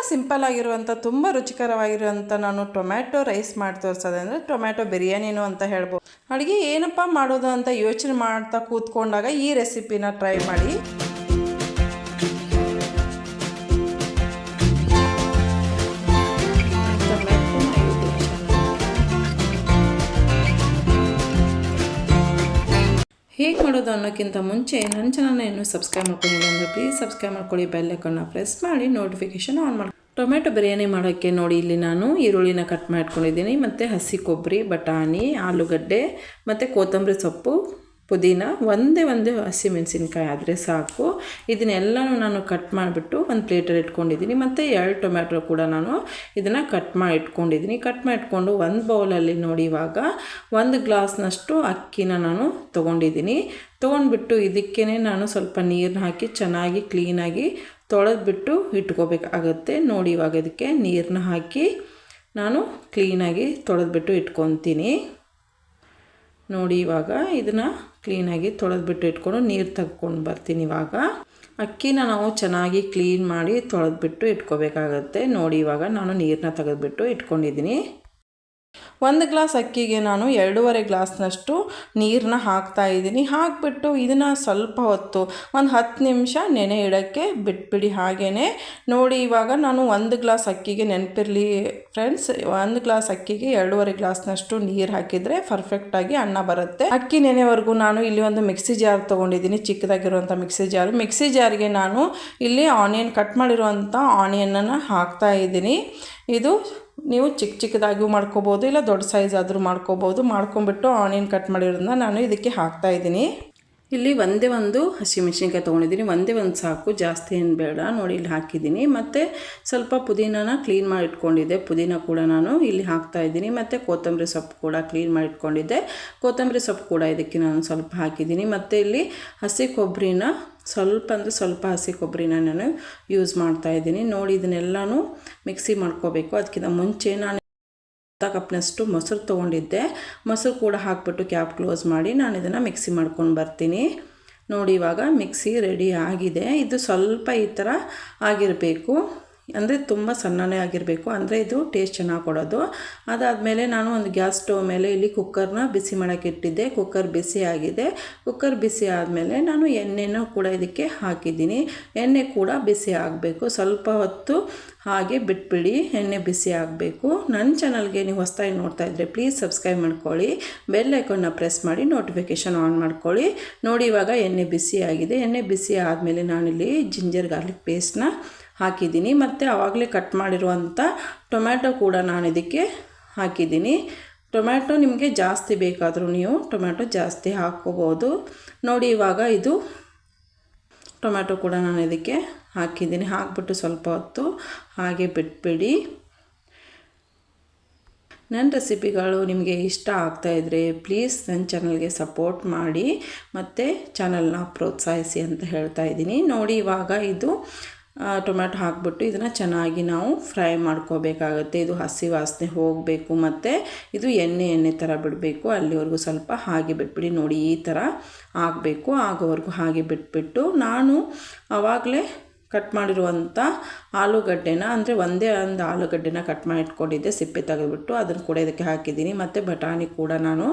Simple ಆಗಿರುವಂಥ ತುಂಬ ರುಚಿಕರವಾಗಿರುವಂಥ ನಾನು ಟೊಮ್ಯಾಟೊ ರೈಸ್ ಮಾಡಿ ತೋರಿಸೋದೆ ಅಂದರೆ ಟೊಮ್ಯಾಟೊ ಬಿರಿಯಾನಿನೂ ಅಂತ ಹೇಳ್ಬೋದು. ಅಡುಗೆ ಏನಪ್ಪ ಮಾಡೋದು ಅಂತ ಯೋಚನೆ ಮಾಡ್ತಾ ಕೂತ್ಕೊಂಡಾಗ ಈ ರೆಸಿಪಿನ ಟ್ರೈ ಮಾಡಿ. ಹೇಗೆ ಮಾಡೋದು ಅನ್ನೋಕ್ಕಿಂತ ಮುಂಚೆ ನನ್ನ ಚಾನಲ್ನ ಇನ್ನೂ ಸಬ್ಸ್ಕ್ರೈಬ್ ಮಾಡ್ಕೊಂಡಿಲ್ಲ ಅಂದರೆ ಪ್ಲೀಸ್ ಸಬ್ಸ್ಕ್ರೈಬ್ ಮಾಡ್ಕೊಳ್ಳಿ, ಬೆಲ್ ಐಕಾನ್ನ ಪ್ರೆಸ್ ಮಾಡಿ ನೋಟಿಫಿಕೇಷನ್ ಆನ್ ಮಾಡಿ. ಟೊಮೆಟೊ ಬಿರಿಯಾನಿ ಮಾಡೋಕ್ಕೆ ನೋಡಿ ಇಲ್ಲಿ ನಾನು ಈರುಳ್ಳಿನ ಕಟ್ ಮಾಡ್ಕೊಂಡಿದ್ದೀನಿ, ಮತ್ತು ಹಸಿ ಕೊಬ್ಬರಿ, ಬಟಾಣಿ, ಆಲೂಗಡ್ಡೆ ಮತ್ತು ಕೊತ್ತಂಬರಿ ಸೊಪ್ಪು, ಪುದೀನ, ಒಂದೇ ಹಸಿಮೆಣಸಿನ್ಕಾಯಿ ಆದರೆ ಸಾಕು. ಇದನ್ನೆಲ್ಲನೂ ನಾನು ಕಟ್ ಮಾಡಿಬಿಟ್ಟು ಒಂದು ಪ್ಲೇಟಲ್ಲಿ ಇಟ್ಕೊಂಡಿದ್ದೀನಿ. ಮತ್ತು 2 ಟೊಮ್ಯಾಟೊ ಕೂಡ ನಾನು ಇದನ್ನು ಕಟ್ ಮಾಡಿ ಇಟ್ಕೊಂಡಿದ್ದೀನಿ. ಕಟ್ ಮಾಡಿಟ್ಕೊಂಡು ಒಂದು ಬೌಲಲ್ಲಿ ನೋಡಿ ಇವಾಗ 1 ಗ್ಲಾಸ್ನಷ್ಟು ಅಕ್ಕಿನ ನಾನು ತೊಗೊಂಡಿದ್ದೀನಿ. ತೊಗೊಂಡ್ಬಿಟ್ಟು ಇದಕ್ಕೇ ನಾನು ಸ್ವಲ್ಪ ನೀರನ್ನ ಹಾಕಿ ಚೆನ್ನಾಗಿ ಕ್ಲೀನಾಗಿ ತೊಳೆದ್ಬಿಟ್ಟು ಇಟ್ಕೋಬೇಕಾಗತ್ತೆ. ನೋಡಿ ಇವಾಗ ಇದಕ್ಕೆ ನೀರನ್ನ ಹಾಕಿ ನಾನು ಕ್ಲೀನಾಗಿ ತೊಳೆದ್ಬಿಟ್ಟು ಇಟ್ಕೊತೀನಿ. ನೋಡಿ ಇವಾಗ ಇದನ್ನು ಕ್ಲೀನಾಗಿ ತೊಳೆದ್ಬಿಟ್ಟು ಇಟ್ಕೊಂಡು ನೀರು ತೆಗ್ಕೊಂಡು ಬರ್ತೀನಿ. ಇವಾಗ ಅಕ್ಕಿನ ನಾವು ಚೆನ್ನಾಗಿ ಕ್ಲೀನ್ ಮಾಡಿ ತೊಳೆದ್ಬಿಟ್ಟು ಇಟ್ಕೋಬೇಕಾಗತ್ತೆ. ನೋಡಿ ಇವಾಗ ನಾನು ನೀರನ್ನ ತೆಗೆದುಬಿಟ್ಟು ಇಟ್ಕೊಂಡಿದ್ದೀನಿ. 1 ಗ್ಲಾಸ್ ಅಕ್ಕಿಗೆ ನಾನು 2.5 ಗ್ಲಾಸ್ನಷ್ಟು ನೀರನ್ನ ಹಾಕ್ತಾಯಿದ್ದೀನಿ. ಹಾಕಿಬಿಟ್ಟು ಇದನ್ನು ಸ್ವಲ್ಪ ಹೊತ್ತು ಒಂದು 10 ನಿಮಿಷ ನೆನೆ ಇಡೋಕ್ಕೆ ಬಿಟ್ಬಿಡಿ. ಹಾಗೆಯೇ ನೋಡಿ ಇವಾಗ ನಾನು 1 ಗ್ಲಾಸ್ ಅಕ್ಕಿಗೆ ನೆನಪಿರಲಿ ಫ್ರೆಂಡ್ಸ್, 1 ಗ್ಲಾಸ್ ಅಕ್ಕಿಗೆ 2.5 ಗ್ಲಾಸ್ನಷ್ಟು ನೀರು ಹಾಕಿದರೆ ಪರ್ಫೆಕ್ಟಾಗಿ ಅನ್ನ ಬರುತ್ತೆ. ಅಕ್ಕಿ ನೆನೆವರೆಗೂ ನಾನು ಇಲ್ಲಿ ಒಂದು ಮಿಕ್ಸಿ ಜಾರ್ ತೊಗೊಂಡಿದ್ದೀನಿ, ಚಿಕ್ಕದಾಗಿರುವಂಥ ಮಿಕ್ಸಿ ಜಾರಿಗೆ ನಾನು ಇಲ್ಲಿ ಆನಿಯನ್ ಕಟ್ ಮಾಡಿರುವಂಥ ಆನಿಯನನ್ನು ಹಾಕ್ತಾಯಿದ್ದೀನಿ. ಇದು ನೀವು ಚಿಕ್ಕದಾಗೂ ಮಾಡ್ಕೋಬೋದು, ಇಲ್ಲ ದೊಡ್ಡ ಸೈಜ್ ಆದರೂ ಮಾಡ್ಕೋಬೋದು. ಮಾಡ್ಕೊಂಬಿಟ್ಟು ಆನಿಯನ್ ಕಟ್ ಮಾಡಿರೋದನ್ನ ನಾನು ಇದಕ್ಕೆ ಹಾಕ್ತಾಯಿದ್ದೀನಿ. ಇಲ್ಲಿ ಒಂದೇ ಒಂದು ಹಸಿಮೆಣಸಿನ್ಕಾಯಿ ತೊಗೊಂಡಿದ್ದೀನಿ, ಒಂದೇ ಸಾಕು, ಜಾಸ್ತಿ ಏನು ಬೇಡ. ನೋಡಿ ಇಲ್ಲಿ ಹಾಕಿದ್ದೀನಿ. ಮತ್ತು ಸ್ವಲ್ಪ ಪುದೀನನ ಕ್ಲೀನ್ ಮಾಡಿ ಇಟ್ಕೊಂಡಿದ್ದೆ, ಪುದೀನ ಕೂಡ ನಾನು ಇಲ್ಲಿ ಹಾಕ್ತಾಯಿದ್ದೀನಿ. ಮತ್ತು ಕೊತ್ತಂಬರಿ ಸೊಪ್ಪು ಕೂಡ ಕ್ಲೀನ್ ಮಾಡಿ ಇಟ್ಕೊಂಡಿದ್ದೆ, ಕೊತ್ತಂಬರಿ ಸೊಪ್ಪು ಕೂಡ ಇದಕ್ಕೆ ನಾನು ಸ್ವಲ್ಪ ಹಾಕಿದ್ದೀನಿ. ಮತ್ತು ಇಲ್ಲಿ ಹಸಿ ಕೊಬ್ಬರಿನ ಸ್ವಲ್ಪ ಹಸಿ ಕೊಬ್ಬರಿನ ನಾನು ಯೂಸ್ ಮಾಡ್ತಾಯಿದ್ದೀನಿ. ನೋಡಿ ಇದನ್ನೆಲ್ಲನೂ ಮಿಕ್ಸಿ ಮಾಡ್ಕೋಬೇಕು. ಅದಕ್ಕಿಂತ ಮುಂಚೆ ನಾನು ಕಪ್ನಷ್ಟು ಮೊಸರು ತೊಗೊಂಡಿದ್ದೆ, ಮೊಸರು ಕೂಡ ಹಾಕ್ಬಿಟ್ಟು ಕ್ಯಾಪ್ ಕ್ಲೋಸ್ ಮಾಡಿ ನಾನು ಇದನ್ನು ಮಿಕ್ಸಿ ಮಾಡ್ಕೊಂಡು ಬರ್ತೀನಿ. ನೋಡಿ ಇವಾಗ ಮಿಕ್ಸಿ ರೆಡಿ ಆಗಿದೆ. ಇದು ಸ್ವಲ್ಪ ಈ ಥರ ಆಗಿರಬೇಕು, ಅಂದರೆ ತುಂಬ ಸಣ್ಣನೇ ಆಗಿರಬೇಕು, ಅಂದರೆ ಇದು ಟೇಸ್ಟ್ ಚೆನ್ನಾಗಿ ಕೊಡೋದು. ಅದಾದಮೇಲೆ ನಾನು ಒಂದು ಗ್ಯಾಸ್ ಸ್ಟವ್ ಮೇಲೆ ಇಲ್ಲಿ ಕುಕ್ಕರ್ನ ಬಿಸಿ ಮಾಡೋಕ್ಕೆ ಇಟ್ಟಿದ್ದೆ. ಕುಕ್ಕರ್ ಬಿಸಿ ಆಗಿದೆ. ಕುಕ್ಕರ್ ಬಿಸಿ ಆದಮೇಲೆ ನಾನು ಎಣ್ಣೆನೂ ಕೂಡ ಇದಕ್ಕೆ ಹಾಕಿದ್ದೀನಿ. ಎಣ್ಣೆ ಕೂಡ ಬಿಸಿ ಆಗಬೇಕು, ಸ್ವಲ್ಪ ಹೊತ್ತು ಹಾಗೆ ಬಿಟ್ಬಿಡಿ, ಎಣ್ಣೆ ಬಿಸಿ ಆಗಬೇಕು. ನನ್ನ ಚಾನಲ್ಗೆ ನೀವು ಹೊಸದಾಗಿ ನೋಡ್ತಾ ಇದ್ದರೆ ಪ್ಲೀಸ್ ಸಬ್ಸ್ಕ್ರೈಬ್ ಮಾಡ್ಕೊಳ್ಳಿ, ಬೆಲ್ ಐಕಾನ್ನ ಪ್ರೆಸ್ ಮಾಡಿ ನೋಟಿಫಿಕೇಷನ್ ಆನ್ ಮಾಡ್ಕೊಳ್ಳಿ. ನೋಡಿ ಇವಾಗ ಎಣ್ಣೆ ಬಿಸಿ ಆಗಿದೆ. ಎಣ್ಣೆ ಬಿಸಿ ಆದಮೇಲೆ ನಾನಿಲ್ಲಿ ಜಿಂಜರ್ ಗಾರ್ಲಿಕ್ ಪೇಸ್ಟ್ನ ಹಾಕಿದ್ದೀನಿ. ಮತ್ತು ಆವಾಗಲೇ ಕಟ್ ಮಾಡಿರುವಂಥ ಟೊಮ್ಯಾಟೊ ಕೂಡ ನಾನು ಇದಕ್ಕೆ ಹಾಕಿದ್ದೀನಿ. ಟೊಮ್ಯಾಟೊ ನಿಮಗೆ ಜಾಸ್ತಿ ಬೇಕಾದರೂ ನೀವು ಟೊಮ್ಯಾಟೊ ಜಾಸ್ತಿ ಹಾಕ್ಕೋಬೋದು. ನೋಡಿ ಇವಾಗ ಇದು ಟೊಮ್ಯಾಟೊ ಕೂಡ ನಾನು ಇದಕ್ಕೆ ಹಾಕಿದ್ದೀನಿ. ಹಾಕಿಬಿಟ್ಟು ಸ್ವಲ್ಪ ಹೊತ್ತು ಹಾಗೆ ಬಿಟ್ಬಿಡಿ. ನನ್ನ ರೆಸಿಪಿಗಳು ನಿಮಗೆ ಇಷ್ಟ ಆಗ್ತಾಯಿದ್ರೆ ಪ್ಲೀಸ್ ನನ್ನ ಚಾನಲ್ಗೆ ಸಪೋರ್ಟ್ ಮಾಡಿ ಮತ್ತು ಚಾನಲ್ನ ಪ್ರೋತ್ಸಾಹಿಸಿ ಅಂತ ಹೇಳ್ತಾ ಇದ್ದೀನಿ. ನೋಡಿ ಇವಾಗ ಇದು ಟೊಮ್ಯಾಟೊ ಹಾಕ್ಬಿಟ್ಟು ಇದನ್ನು ಚೆನ್ನಾಗಿ ನಾವು ಫ್ರೈ ಮಾಡ್ಕೋಬೇಕಾಗತ್ತೆ. ಇದು ಹಸಿ ವಾಸನೆ ಹೋಗಬೇಕು, ಮತ್ತು ಇದು ಎಣ್ಣೆ ಥರ ಬಿಡಬೇಕು. ಅಲ್ಲಿವರೆಗೂ ಸ್ವಲ್ಪ ಹಾಗೆ ಬಿಟ್ಬಿಡಿ. ನೋಡಿ ಈ ಥರ ಆಗಬೇಕು, ಆಗೋವರೆಗೂ ಹಾಗೆ ಬಿಟ್ಬಿಟ್ಟು ನಾನು ಆವಾಗಲೇ ಕಟ್ ಮಾಡಿರುವಂಥ ಆಲೂಗಡ್ಡೆನ, ಅಂದರೆ ಒಂದೇ ಒಂದು ಆಲೂಗಡ್ಡೆನ ಕಟ್ ಮಾಡಿ ಇಟ್ಕೊಂಡಿದ್ದೆ, ಸಿಪ್ಪೆ ತೆಗೆದುಬಿಟ್ಟು ಅದನ್ನು ಕೂಡ ಇದಕ್ಕೆ ಹಾಕಿದ್ದೀನಿ. ಮತ್ತು ಬಟಾಣಿ ಕೂಡ ನಾನು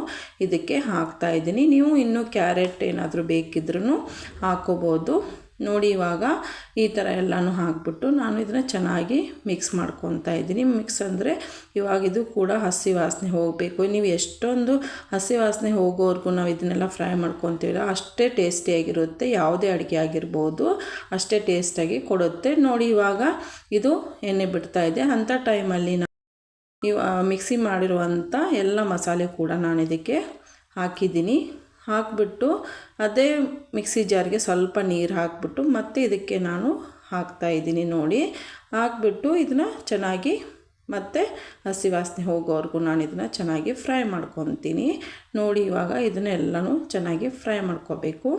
ಇದಕ್ಕೆ ಹಾಕ್ತಾಯಿದ್ದೀನಿ. ನೀವು ಇನ್ನೂ ಕ್ಯಾರೆಟ್ ಏನಾದರೂ ಬೇಕಿದ್ರೂ ಹಾಕ್ಕೋಬೋದು. ನೋಡಿ ಇವಾಗ ಈ ಥರ ಎಲ್ಲನೂ ಹಾಕ್ಬಿಟ್ಟು ನಾನು ಇದನ್ನು ಚೆನ್ನಾಗಿ ಮಿಕ್ಸ್ ಮಾಡ್ಕೊತಾ ಇದ್ದೀನಿ. ಮಿಕ್ಸ್ ಅಂದರೆ ಇವಾಗ ಇದು ಕೂಡ ಹಸಿ ವಾಸನೆ ಹೋಗಬೇಕು. ನೀವು ಎಷ್ಟೊಂದು ಹಸಿ ವಾಸನೆ ಹೋಗೋವರೆಗೂ ನಾವು ಇದನ್ನೆಲ್ಲ ಫ್ರೈ ಮಾಡ್ಕೊತೀವಲ್ಲ ಅಷ್ಟೇ ಟೇಸ್ಟಿಯಾಗಿರುತ್ತೆ. ಯಾವುದೇ ಅಡುಗೆ ಆಗಿರ್ಬೋದು ಅಷ್ಟೇ ಟೇಸ್ಟಾಗಿ ಕೊಡುತ್ತೆ. ನೋಡಿ ಇವಾಗ ಇದು ಎಣ್ಣೆ ಬಿಡ್ತಾ ಇದೆ. ಅಂಥ ಟೈಮಲ್ಲಿ ಮಿಕ್ಸಿ ಮಾಡಿರುವಂಥ ಎಲ್ಲ ಮಸಾಲೆ ಕೂಡ ನಾನು ಇದಕ್ಕೆ ಹಾಕಿದ್ದೀನಿ. ಹಾಕಿಬಿಟ್ಟು ಅದೇ ಮಿಕ್ಸಿ ಜಾರ್ಗೆ ಸ್ವಲ್ಪ ನೀರು ಹಾಕಿಬಿಟ್ಟು ಮತ್ತೆ ಇದಕ್ಕೆ ನಾನು ಹಾಕ್ತಾಯಿದ್ದೀನಿ. ನೋಡಿ ಹಾಕ್ಬಿಟ್ಟು ಇದನ್ನು ಚೆನ್ನಾಗಿ ಮತ್ತು ಹಸಿ ವಾಸನೆ ಹೋಗೋವರೆಗೂ ನಾನು ಇದನ್ನು ಚೆನ್ನಾಗಿ ಫ್ರೈ ಮಾಡ್ಕೊತೀನಿ. ನೋಡಿ ಇವಾಗ ಇದನ್ನೆಲ್ಲನೂ ಚೆನ್ನಾಗಿ ಫ್ರೈ ಮಾಡ್ಕೋಬೇಕು.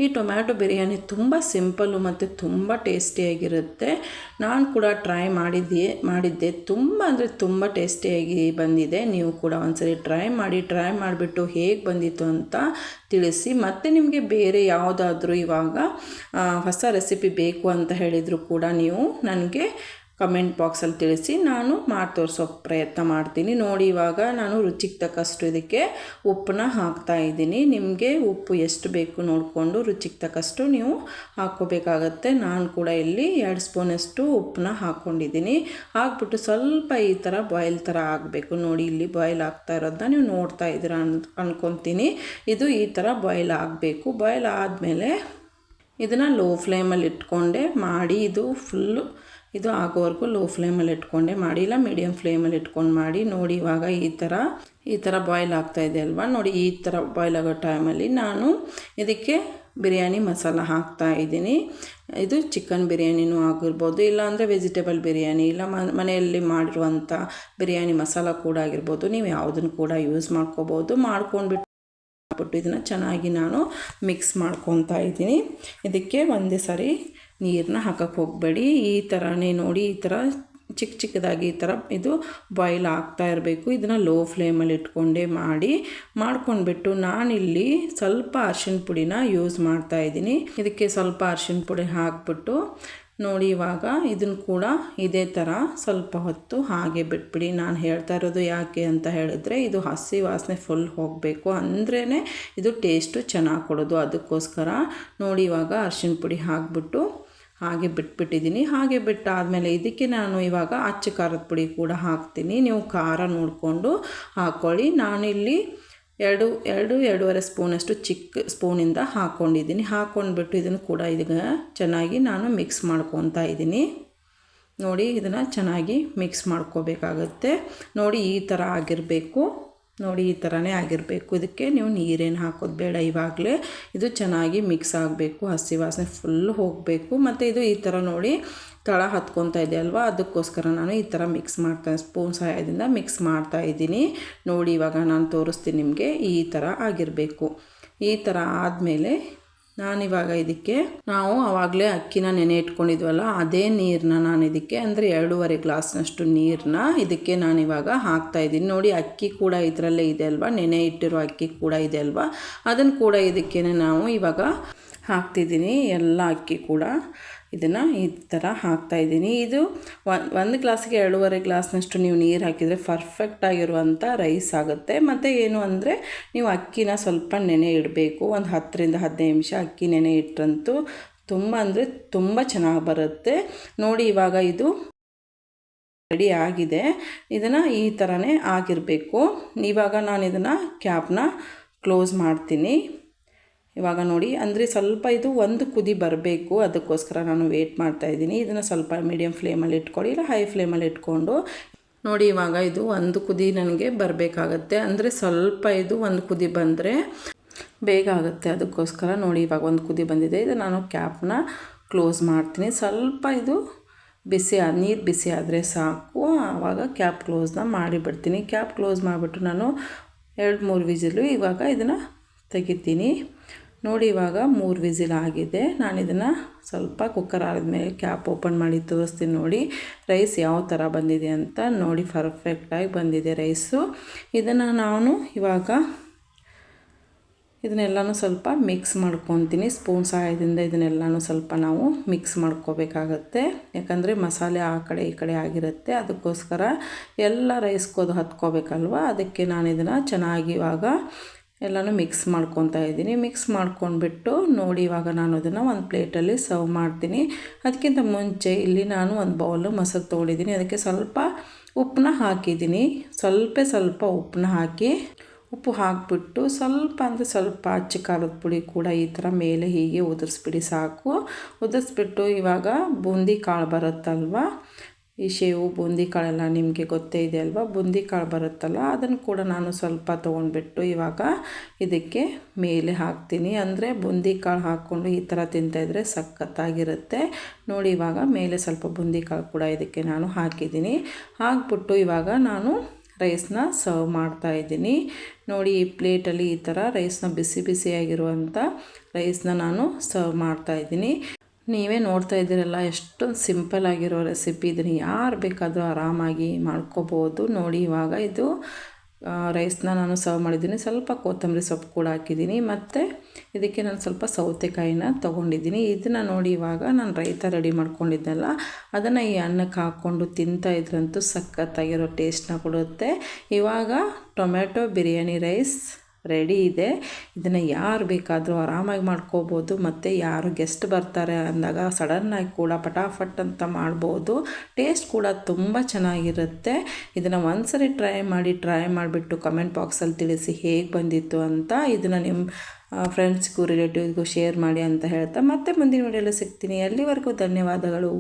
ಈ ಟೊಮ್ಯಾಟೊ ಬಿರಿಯಾನಿ ತುಂಬ ಸಿಂಪಲ್ಲು ಮತ್ತು ತುಂಬ ಟೇಸ್ಟಿಯಾಗಿರುತ್ತೆ. ನಾನು ಕೂಡ ಟ್ರೈ ಮಾಡಿದ್ದೆ ತುಂಬ ಅಂದರೆ ತುಂಬ ಟೇಸ್ಟಿಯಾಗಿ ಬಂದಿದೆ. ನೀವು ಕೂಡ ಒಂದ್ಸರಿ ಟ್ರೈ ಮಾಡಿಬಿಟ್ಟು ಹೇಗೆ ಬಂದಿತ್ತು ಅಂತ ತಿಳಿಸಿ. ಮತ್ತು ನಿಮಗೆ ಬೇರೆ ಯಾವುದಾದ್ರೂ ಇವಾಗ ಹೊಸ ರೆಸಿಪಿ ಬೇಕು ಅಂತ ಹೇಳಿದರೂ ಕೂಡ ನೀವು ನನಗೆ ಕಮೆಂಟ್ ಬಾಕ್ಸಲ್ಲಿ ತಿಳಿಸಿ, ನಾನು ಮಾಡಿ ತೋರಿಸೋ ಪ್ರಯತ್ನ ಮಾಡ್ತೀನಿ. ನೋಡಿ ಇವಾಗ ನಾನು ರುಚಿಗೆ ತಕ್ಕಷ್ಟು ಇದಕ್ಕೆ ಉಪ್ಪನ್ನ ಹಾಕ್ತಾಯಿದ್ದೀನಿ. ನಿಮಗೆ ಉಪ್ಪು ಎಷ್ಟು ಬೇಕು ನೋಡಿಕೊಂಡು ರುಚಿಗೆ ತಕ್ಕಷ್ಟು ನೀವು ಹಾಕ್ಕೋಬೇಕಾಗತ್ತೆ. ನಾನು ಕೂಡ ಇಲ್ಲಿ 2 ಸ್ಪೂನಷ್ಟು ಉಪ್ಪನ್ನ ಹಾಕ್ಕೊಂಡಿದ್ದೀನಿ. ಹಾಕ್ಬಿಟ್ಟು ಸ್ವಲ್ಪ ಈ ಥರ ಬಾಯ್ಲ್ ಥರ ಆಗಬೇಕು. ನೋಡಿ ಇಲ್ಲಿ ಬಾಯ್ಲ್ ಆಗ್ತಾ ಇರೋದನ್ನ ನೀವು ನೋಡ್ತಾ ಇದ್ದೀರಾ ಅನ್ಕೊತೀನಿ. ಇದು ಈ ಥರ ಬಾಯ್ಲ್ ಆಗಬೇಕು. ಬಾಯ್ಲ್ ಆದಮೇಲೆ ಇದನ್ನು ಲೋ ಫ್ಲೇಮಲ್ಲಿ ಇಟ್ಕೊಂಡೆ ಮಾಡಿ, ಇದು ಆಗೋವರೆಗೂ ಲೋ ಫ್ಲೇಮಲ್ಲಿ ಇಟ್ಕೊಂಡೆ ಮಾಡಿ, ಇಲ್ಲ ಮೀಡಿಯಮ್ ಫ್ಲೇಮಲ್ಲಿ ಇಟ್ಕೊಂಡು ಮಾಡಿ. ನೋಡಿ ಇವಾಗ ಈ ಥರ ಬಾಯ್ಲ್ ಆಗ್ತಾಯಿದೆ ಅಲ್ವಾ. ನೋಡಿ ಈ ಥರ ಬಾಯ್ಲ್ ಆಗೋ ಟೈಮಲ್ಲಿ ನಾನು ಇದಕ್ಕೆ ಬಿರಿಯಾನಿ ಮಸಾಲ ಹಾಕ್ತಾಯಿದ್ದೀನಿ. ಇದು ಚಿಕನ್ ಬಿರಿಯಾನಿನೂ ಆಗಿರ್ಬೋದು, ಇಲ್ಲಾಂದರೆ ವೆಜಿಟೇಬಲ್ ಬಿರಿಯಾನಿ, ಇಲ್ಲ ಮನೆಯಲ್ಲಿ ಮಾಡಿರುವಂಥ ಬಿರಿಯಾನಿ ಮಸಾಲ ಕೂಡ ಆಗಿರ್ಬೋದು. ನೀವು ಯಾವುದನ್ನು ಕೂಡ ಯೂಸ್ ಮಾಡ್ಕೋಬೋದು. ಮಾಡ್ಕೊಂಡ್ಬಿಟ್ಟು ಇದನ್ನು ಚೆನ್ನಾಗಿ ನಾನು ಮಿಕ್ಸ್ ಮಾಡ್ಕೊತಾ ಇದ್ದೀನಿ. ಇದಕ್ಕೆ ಒಂದೇ ಸಾರಿ ನೀರನ್ನ ಹಾಕಕ್ಕೆ ಹೋಗಬೇಡಿ. ಈ ಥರನೇ ನೋಡಿ, ಈ ಥರ ಚಿಕ್ಕದಾಗಿ ಈ ಥರ ಇದು ಬಾಯ್ಲ್ ಆಗ್ತಾ ಇರಬೇಕು. ಇದನ್ನು ಲೋ ಫ್ಲೇಮಲ್ಲಿ ಇಟ್ಕೊಂಡೇ ಮಾಡ್ಕೊಂಡ್ಬಿಟ್ಟು ನಾನಿಲ್ಲಿ ಸ್ವಲ್ಪ ಅರಿಶಿನ ಪುಡಿನ ಯೂಸ್ ಮಾಡ್ತಾಯಿದ್ದೀನಿ. ಇದಕ್ಕೆ ಸ್ವಲ್ಪ ಅರಿಶಿನ ಪುಡಿ ಹಾಕ್ಬಿಟ್ಟು ನೋಡಿ ಇವಾಗ ಇದನ್ನು ಕೂಡ ಇದೇ ಥರ ಸ್ವಲ್ಪ ಹೊತ್ತು ಹಾಗೆ ಬಿಟ್ಬಿಡಿ. ನಾನು ಹೇಳ್ತಾ ಇರೋದು ಯಾಕೆ ಅಂತ ಹೇಳಿದ್ರೆ, ಇದು ಹಸಿ ವಾಸನೆ ಫುಲ್ ಹೋಗಬೇಕು, ಅಂದ್ರೇ ಇದು ಟೇಸ್ಟು ಚೆನ್ನಾಗಿ ಕೊಡೋದು. ಅದಕ್ಕೋಸ್ಕರ ನೋಡಿ ಇವಾಗ ಅರಿಶಿನ ಪುಡಿ ಹಾಕ್ಬಿಟ್ಟು ಹಾಗೆ ಬಿಟ್ಬಿಟ್ಟಿದ್ದೀನಿ. ಹಾಗೆ ಬಿಟ್ಟಾದಮೇಲೆ ಇದಕ್ಕೆ ನಾನು ಇವಾಗ ಅಚ್ಚ ಖಾರದ ಪುಡಿ ಕೂಡ ಹಾಕ್ತೀನಿ. ನೀವು ಖಾರ ನೋಡಿಕೊಂಡು ಹಾಕ್ಕೊಳ್ಳಿ. ನಾನಿಲ್ಲಿ 2-2.5 ಸ್ಪೂನಷ್ಟು ಚಿಕ್ಕ ಸ್ಪೂನಿಂದ ಹಾಕ್ಕೊಂಡಿದ್ದೀನಿ. ಹಾಕ್ಕೊಂಡ್ಬಿಟ್ಟು ಇದನ್ನು ಕೂಡ ಇದಕ್ಕೆ ಚೆನ್ನಾಗಿ ನಾನು ಮಿಕ್ಸ್ ಮಾಡ್ಕೊತಾ ಇದ್ದೀನಿ. ನೋಡಿ ಇದನ್ನು ಚೆನ್ನಾಗಿ ಮಿಕ್ಸ್ ಮಾಡ್ಕೋಬೇಕಾಗತ್ತೆ. ನೋಡಿ ಈ ಥರ ಆಗಿರಬೇಕು. ನೋಡಿ ಈ ಥರನೇ ಆಗಿರಬೇಕು. ಇದಕ್ಕೆ ನೀವು ನೀರೇನು ಹಾಕೋದು ಬೇಡ. ಇವಾಗಲೇ ಇದು ಚೆನ್ನಾಗಿ ಮಿಕ್ಸ್ ಆಗಬೇಕು, ಹಸಿ ವಾಸನೆ ಫುಲ್ ಹೋಗಬೇಕು. ಮತ್ತು ಇದು ಈ ಥರ ನೋಡಿ ತಳ ಹತ್ಕೊತಾ ಇದೆ ಅಲ್ವಾ, ಅದಕ್ಕೋಸ್ಕರ ನಾನು ಈ ಥರ ಸ್ಪೂನ್ ಸಹಾಯದಿಂದ ಮಿಕ್ಸ್ ಮಾಡ್ತಾಯಿದ್ದೀನಿ. ನೋಡಿ ಇವಾಗ ನಾನು ತೋರಿಸ್ತೀನಿ ನಿಮಗೆ. ಈ ಥರ ಆಗಿರಬೇಕು. ಈ ಥರ ಆದಮೇಲೆ ನಾನಿವಾಗ ಇದಕ್ಕೆ ನಾವು ಆವಾಗಲೇ ಅಕ್ಕಿನ ನೆನೆ ಇಟ್ಕೊಂಡಿದ್ವಲ್ಲ, ಅದೇ ನೀರನ್ನ ನಾನು ಇದಕ್ಕೆ ಅಂದರೆ 2.5 ಗ್ಲಾಸ್ನಷ್ಟು ನೀರನ್ನ ಇದಕ್ಕೆ ನಾನಿವಾಗ ಹಾಕ್ತಾಯಿದ್ದೀನಿ. ನೋಡಿ ಅಕ್ಕಿ ಕೂಡ ಇದರಲ್ಲೇ ಇದೆ ಅಲ್ವಾ, ನೆನೆ ಇಟ್ಟಿರೋ ಅಕ್ಕಿ ಕೂಡ ಇದೆ ಅಲ್ವಾ, ಅದನ್ನು ಕೂಡ ಇದಕ್ಕೆ ನಾವು ಇವಾಗ ಹಾಕ್ತಿದ್ದೀನಿ. ಎಲ್ಲ ಅಕ್ಕಿ ಕೂಡ ಇದನ್ನು ಈ ಥರ ಹಾಕ್ತಾಯಿದ್ದೀನಿ. ಇದು 1 ಗ್ಲಾಸಿಗೆ 2.5 ಗ್ಲಾಸ್ನಷ್ಟು ನೀವು ನೀರು ಹಾಕಿದರೆ ಪರ್ಫೆಕ್ಟಾಗಿರುವಂಥ ರೈಸ್ ಆಗುತ್ತೆ. ಮತ್ತು ಏನು ಅಂದರೆ ನೀವು ಅಕ್ಕಿನ ಸ್ವಲ್ಪ ನೆನೆ ಇಡಬೇಕು. ಒಂದು 10-15 ನಿಮಿಷ ಅಕ್ಕಿ ನೆನೆ ಇಟ್ಟರಂತೂ ತುಂಬ ಚೆನ್ನಾಗಿ ಬರುತ್ತೆ. ನೋಡಿ ಇವಾಗ ಇದು ರೆಡಿ ಆಗಿದೆ. ಇದನ್ನು ಈ ಥರನೇ ಆಗಿರಬೇಕು. ಇವಾಗ ನಾನು ಇದನ್ನು ಕ್ಯಾಪ್ನ ಕ್ಲೋಸ್ ಮಾಡ್ತೀನಿ. ಇವಾಗ ನೋಡಿ ಅಂದರೆ ಸ್ವಲ್ಪ ಇದು ಒಂದು ಕುದಿ ಬರಬೇಕು, ಅದಕ್ಕೋಸ್ಕರ ನಾನು ವೇಟ್ ಮಾಡ್ತಾಯಿದ್ದೀನಿ. ಇದನ್ನು ಸ್ವಲ್ಪ ಮೀಡಿಯಮ್ ಫ್ಲೇಮಲ್ಲಿ ಇಟ್ಕೊಳ್ಳಿ, ಇಲ್ಲ ಹೈ ಫ್ಲೇಮಲ್ಲಿ ಇಟ್ಕೊಂಡು ನೋಡಿ ಇವಾಗ ಇದು ಒಂದು ಕುದಿ ನನಗೆ ಬರಬೇಕಾಗತ್ತೆ. ಅಂದರೆ ಸ್ವಲ್ಪ ಇದು ಒಂದು ಕುದಿ ಬಂದರೆ ಬೇಗ ಆಗುತ್ತೆ, ಅದಕ್ಕೋಸ್ಕರ ನೋಡಿ ಇವಾಗ ಒಂದು ಕುದಿ ಬಂದಿದೆ. ಇದು ನಾನು ಕ್ಯಾಪ್ನ ಕ್ಲೋಸ್ ಮಾಡ್ತೀನಿ. ಸ್ವಲ್ಪ ಇದು ನೀರು ಬಿಸಿ ಆದರೆ ಸಾಕು, ಆವಾಗ ಕ್ಯಾಪ್ ಕ್ಲೋಸ್ನ ಮಾಡಿಬಿಡ್ತೀನಿ. ಕ್ಯಾಪ್ ಕ್ಲೋಸ್ ಮಾಡಿಬಿಟ್ಟು ನಾನು 2-3 ವಿಸಿಲು ಇವಾಗ ಇದನ್ನು ತೆಗಿತೀನಿ. ನೋಡಿ ಇವಾಗ 3 ವಿಸಿಲ್ ಆಗಿದೆ. ನಾನು ಇದನ್ನು ಸ್ವಲ್ಪ ಕುಕ್ಕರ್ ಆದಮೇಲೆ ಕ್ಯಾಪ್ ಓಪನ್ ಮಾಡಿ ತೋರಿಸ್ತೀನಿ. ನೋಡಿ ರೈಸ್ ಯಾವ ಥರ ಬಂದಿದೆ ಅಂತ ನೋಡಿ, ಪರ್ಫೆಕ್ಟಾಗಿ ಬಂದಿದೆ ರೈಸು. ಇದನ್ನು ನಾನು ಇವಾಗ ಇದನ್ನೆಲ್ಲನೂ ಸ್ವಲ್ಪ ಮಿಕ್ಸ್ ಮಾಡ್ಕೊತೀನಿ. ಸ್ಪೂನ್ ಸಹಾಯದಿಂದ ಇದನ್ನೆಲ್ಲನೂ ಸ್ವಲ್ಪ ನಾವು ಮಿಕ್ಸ್ ಮಾಡ್ಕೋಬೇಕಾಗತ್ತೆ, ಯಾಕಂದರೆ ಮಸಾಲೆ ಆ ಕಡೆ ಈ ಕಡೆ ಆಗಿರುತ್ತೆ. ಅದಕ್ಕೋಸ್ಕರ ಎಲ್ಲ ರೈಸ್ಗೋದು ಹತ್ಕೋಬೇಕಲ್ವ, ಅದಕ್ಕೆ ನಾನು ಇದನ್ನು ಚೆನ್ನಾಗಿ ಇವಾಗ ಎಲ್ಲನೂ ಮಿಕ್ಸ್ ಮಾಡ್ಕೊತಾ ಇದ್ದೀನಿ. ಮಿಕ್ಸ್ ಮಾಡ್ಕೊಂಡ್ಬಿಟ್ಟು ನೋಡಿ ಇವಾಗ ನಾನು ಅದನ್ನು ಒಂದು ಪ್ಲೇಟಲ್ಲಿ ಸರ್ವ್ ಮಾಡ್ತೀನಿ. ಅದಕ್ಕಿಂತ ಮುಂಚೆ ಇಲ್ಲಿ ನಾನು ಒಂದು ಬೌಲು ಮೊಸರು ತೊಗೊಂಡಿದ್ದೀನಿ. ಅದಕ್ಕೆ ಸ್ವಲ್ಪ ಉಪ್ಪನ್ನ ಹಾಕಿದ್ದೀನಿ. ಸ್ವಲ್ಪ ಉಪ್ಪನ್ನ ಹಾಕಿ ಉಪ್ಪು ಹಾಕಿಬಿಟ್ಟು ಸ್ವಲ್ಪ ಅಚ್ಚ ಖಾರದ ಪುಡಿ ಕೂಡ ಈ ಥರ ಮೇಲೆ ಹೀಗೆ ಉದುರಿಸ್ಬಿಡಿ ಸಾಕು. ಉದುರಿಸ್ಬಿಟ್ಟು ಇವಾಗ ಬೂಂದಿ ಕಾಳು ಬರುತ್ತಲ್ವ, ಈ ಶೇವು ಬೂಂದಿ ಕಾಳೆಲ್ಲ ನಿಮಗೆ ಗೊತ್ತೇ ಇದೆ ಅಲ್ವಾ, ಬೂಂದಿ ಕಾಳು ಬರುತ್ತಲ್ಲ, ಅದನ್ನು ಕೂಡ ನಾನು ಸ್ವಲ್ಪ ತೊಗೊಂಡ್ಬಿಟ್ಟು ಇವಾಗ ಇದಕ್ಕೆ ಮೇಲೆ ಹಾಕ್ತೀನಿ. ಅಂದರೆ ಬೂಂದಿ ಕಾಳು ಹಾಕ್ಕೊಂಡು ಈ ಥರ ತಿಂತಾಯಿದ್ರೆ ಸಖತ್ತಾಗಿರುತ್ತೆ. ನೋಡಿ ಇವಾಗ ಮೇಲೆ ಸ್ವಲ್ಪ ಬೂಂದಿ ಕಾಳು ಕೂಡ ಇದಕ್ಕೆ ನಾನು ಹಾಕಿದ್ದೀನಿ. ಹಾಕ್ಬಿಟ್ಟು ಇವಾಗ ನಾನು ರೈಸ್ನ ಸರ್ವ್ ಮಾಡ್ತಾಯಿದ್ದೀನಿ. ನೋಡಿ ಈ ಪ್ಲೇಟಲ್ಲಿ ಈ ಥರ ರೈಸ್ನ ಬಿಸಿಯಾಗಿರುವಂಥ ರೈಸ್ನ ನಾನು ಸರ್ವ್ ಮಾಡ್ತಾಯಿದ್ದೀನಿ. ನೀವೇ ನೋಡ್ತಾ ಇದ್ದೀರಲ್ಲ ಎಷ್ಟೊಂದು ಸಿಂಪಲ್ ಆಗಿರೋ ರೆಸಿಪಿ. ಇದನ್ನು ಯಾರು ಬೇಕಾದರೂ ಆರಾಮಾಗಿ ಮಾಡ್ಕೋಬೋದು. ನೋಡಿ ಇವಾಗ ಇದು ರೈಸ್ನ ನಾನು ಸರ್ವ್ ಮಾಡಿದ್ದೀನಿ. ಸ್ವಲ್ಪ ಕೊತ್ತಂಬರಿ ಸೊಪ್ಪು ಕೂಡ ಹಾಕಿದ್ದೀನಿ. ಮತ್ತು ಇದಕ್ಕೆ ನಾನು ಸ್ವಲ್ಪ ಸೌತೆಕಾಯಿನ ತೊಗೊಂಡಿದ್ದೀನಿ. ಇದನ್ನು ನೋಡಿ ಇವಾಗ ನಾನು ರೈತ ರೆಡಿ ಮಾಡ್ಕೊಂಡಿದ್ದೆನಲ್ಲ ಅದನ್ನು ಈ ಅನ್ನಕ್ಕೆ ಹಾಕ್ಕೊಂಡು ತಿಂತಾ ಇದ್ರಂತೂ ಸಖತ್ತಾಗಿರೋ ಟೇಸ್ಟ್ನ ಕೊಡುತ್ತೆ. ಇವಾಗ ಟೊಮೆಟೊ ಬಿರಿಯಾನಿ ರೈಸ್ ರೆಡಿ ಇದೆ. ಇದನ್ನು ಯಾರು ಬೇಕಾದರೂ ಆರಾಮಾಗಿ ಮಾಡ್ಕೋಬೋದು. ಮತ್ತು ಯಾರು ಗೆಸ್ಟ್ ಬರ್ತಾರೆ ಅಂದಾಗ ಸಡನ್ನಾಗಿ ಕೂಡ ಪಟಾಫಟ್ ಅಂತ ಮಾಡ್ಬೋದು. ಟೇಸ್ಟ್ ಕೂಡ ತುಂಬ ಚೆನ್ನಾಗಿರುತ್ತೆ. ಇದನ್ನು ಒಂದ್ಸರಿ ಟ್ರೈ ಮಾಡಿಬಿಟ್ಟು ಕಮೆಂಟ್ ಬಾಕ್ಸಲ್ಲಿ ತಿಳಿಸಿ ಹೇಗೆ ಬಂದಿತ್ತು ಅಂತ. ಇದನ್ನು ನಿಮ್ಮ ಫ್ರೆಂಡ್ಸ್ಗೂ ರಿಲೇಟಿವ್ಸ್ಗೂ ಶೇರ್ ಮಾಡಿ ಅಂತ ಹೇಳ್ತಾ ಮತ್ತೆ ಮುಂದಿನ ವಿಡಿಯೋಲಿ ಸಿಗ್ತೀನಿ. ಅಲ್ಲಿವರೆಗೂ ಧನ್ಯವಾದಗಳು.